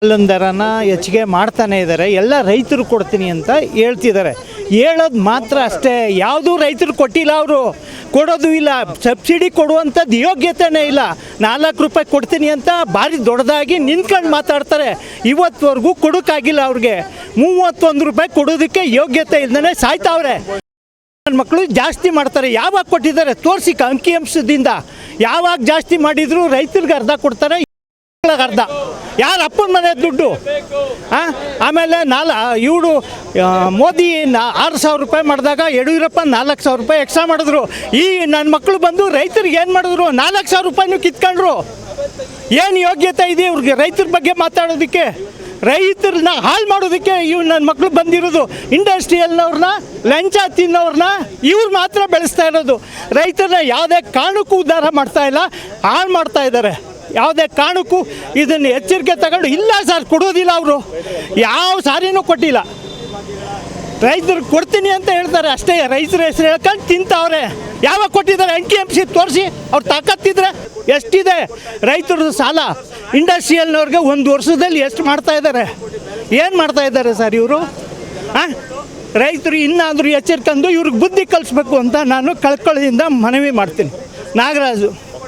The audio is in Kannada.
ಹಾಲಿನ ದರನ ಹೆಚ್ಚಿಗೆ ಮಾಡ್ತಾನೆ ಇದ್ದಾರೆ. ಎಲ್ಲ ರೈತರು ಕೊಡ್ತೀನಿ ಅಂತ ಹೇಳ್ತಿದ್ದಾರೆ. ಹೇಳೋದು ಮಾತ್ರ ಅಷ್ಟೇ, ಯಾವುದೂ ರೈತರು ಕೊಟ್ಟಿಲ್ಲ, ಅವರು ಕೊಡೋದು ಇಲ್ಲ. ಸಬ್ಸಿಡಿ ಕೊಡುವಂಥದ್ದು ಯೋಗ್ಯತೆಯೇ ಇಲ್ಲ. 4 ರೂಪಾಯಿ ಕೊಡ್ತೀನಿ ಅಂತ ಭಾರಿ ದೊಡ್ಡದಾಗಿ ನಿಂತ್ಕೊಂಡು ಮಾತಾಡ್ತಾರೆ. ಇವತ್ತುವರೆಗೂ ಕೊಡೋಕ್ಕಾಗಿಲ್ಲ ಅವ್ರಿಗೆ. 31 ರೂಪಾಯಿ ಕೊಡೋದಕ್ಕೆ ಯೋಗ್ಯತೆ ಇಲ್ಲದೇ ಸಾಯ್ತಾವ್ರೆ. ನನ್ನ ಮಕ್ಕಳು ಜಾಸ್ತಿ ಮಾಡ್ತಾರೆ. ಯಾವಾಗ ಕೊಟ್ಟಿದ್ದಾರೆ ತೋರಿಸಿ, ಅಂಕಿಅಂಶದಿಂದ ಯಾವಾಗ ಜಾಸ್ತಿ ಮಾಡಿದ್ರು ರೈತರಿಗೆ ಅರ್ಧ ಕೊಡ್ತಾರೆ, ಅರ್ಧ ಯಾರ ಅಪ್ಪನ ಮನೆ ದುಡ್ಡು. ಆಮೇಲೆ ಇವರು ಮೋದಿ 6,000 ರೂಪಾಯಿ ಮಾಡಿದಾಗ ಯಡಿಯೂರಪ್ಪ 4,000 ರೂಪಾಯಿ ಎಕ್ಸ್ಟ್ರಾ ಮಾಡಿದ್ರು. ಈ ನನ್ನ ಮಕ್ಕಳು ಬಂದು ರೈತರಿಗೆ ಏನು ಮಾಡಿದ್ರು? 4,000 ರೂಪಾಯಿನೂ ಕಿತ್ಕೊಂಡ್ರು. ಏನು ಯೋಗ್ಯತೆ ಇದೆ ಇವ್ರಿಗೆ ರೈತರ ಬಗ್ಗೆ ಮಾತಾಡೋದಕ್ಕೆ? ರೈತರನ್ನ ಹಾಳು ಮಾಡೋದಕ್ಕೆ ಇವ್ರು ನನ್ನ ಮಕ್ಕಳು ಬಂದಿರೋದು. ಇಂಡಸ್ಟ್ರಿಯಲ್ನವ್ರನ್ನ, ಲಂಚ ತಿನ್ನೋರನ್ನ ಇವ್ರು ಮಾತ್ರ ಬೆಳೆಸ್ತಾ ಇರೋದು. ರೈತರನ್ನ ಯಾವುದೇ ಕಾರಣಕ್ಕೂ ಉದ್ಧಾರ ಮಾಡ್ತಾ ಇಲ್ಲ, ಹಾಳು ಮಾಡ್ತಾ ಇದ್ದಾರೆ. ಯಾವುದೇ ಕಾರಣಕ್ಕೂ ಇದನ್ನು ಎಚ್ಚರಿಕೆ ತಗೊಂಡು, ಇಲ್ಲ ಸರ್ ಕೊಡೋದಿಲ್ಲ, ಅವರು ಯಾವ ಸಾರಿನೂ ಕೊಟ್ಟಿಲ್ಲ. ರೈತರು ಕೊಡ್ತೀನಿ ಅಂತ ಹೇಳ್ತಾರೆ ಅಷ್ಟೇ. ರೈತರ ಹೆಸರು ಹೇಳ್ಕೊಂಡು ತಿಂತವ್ರೆ. ಯಾವಾಗ ಕೊಟ್ಟಿದ್ದಾರೆ? ಅಂಕಿಅಂಶ ತೋರಿಸಿ. ಅವ್ರು ತಾಕತ್ತಿದ್ರೆ ಎಷ್ಟಿದೆ ರೈತರದ್ದು ಸಾಲ? ಇಂಡಸ್ಟ್ರಿಯಲ್ನವ್ರಿಗೆ 1 ವರ್ಷದಲ್ಲಿ ಎಷ್ಟು ಮಾಡ್ತಾ ಇದ್ದಾರೆ? ಏನು ಮಾಡ್ತಾ ಇದ್ದಾರೆ ಸರ್ ಇವರು? ರೈತರು ಇನ್ನಾದರೂ ಎಚ್ಚರಿಕೊಂಡು ಇವ್ರಿಗೆ ಬುದ್ಧಿ ಕಲಿಸ್ಬೇಕು ಅಂತ ನಾನು ಕಳ್ಕೊಳ್ಳಿಯಿಂದ ಮನವಿ ಮಾಡ್ತೀನಿ. ನಾಗರಾಜು.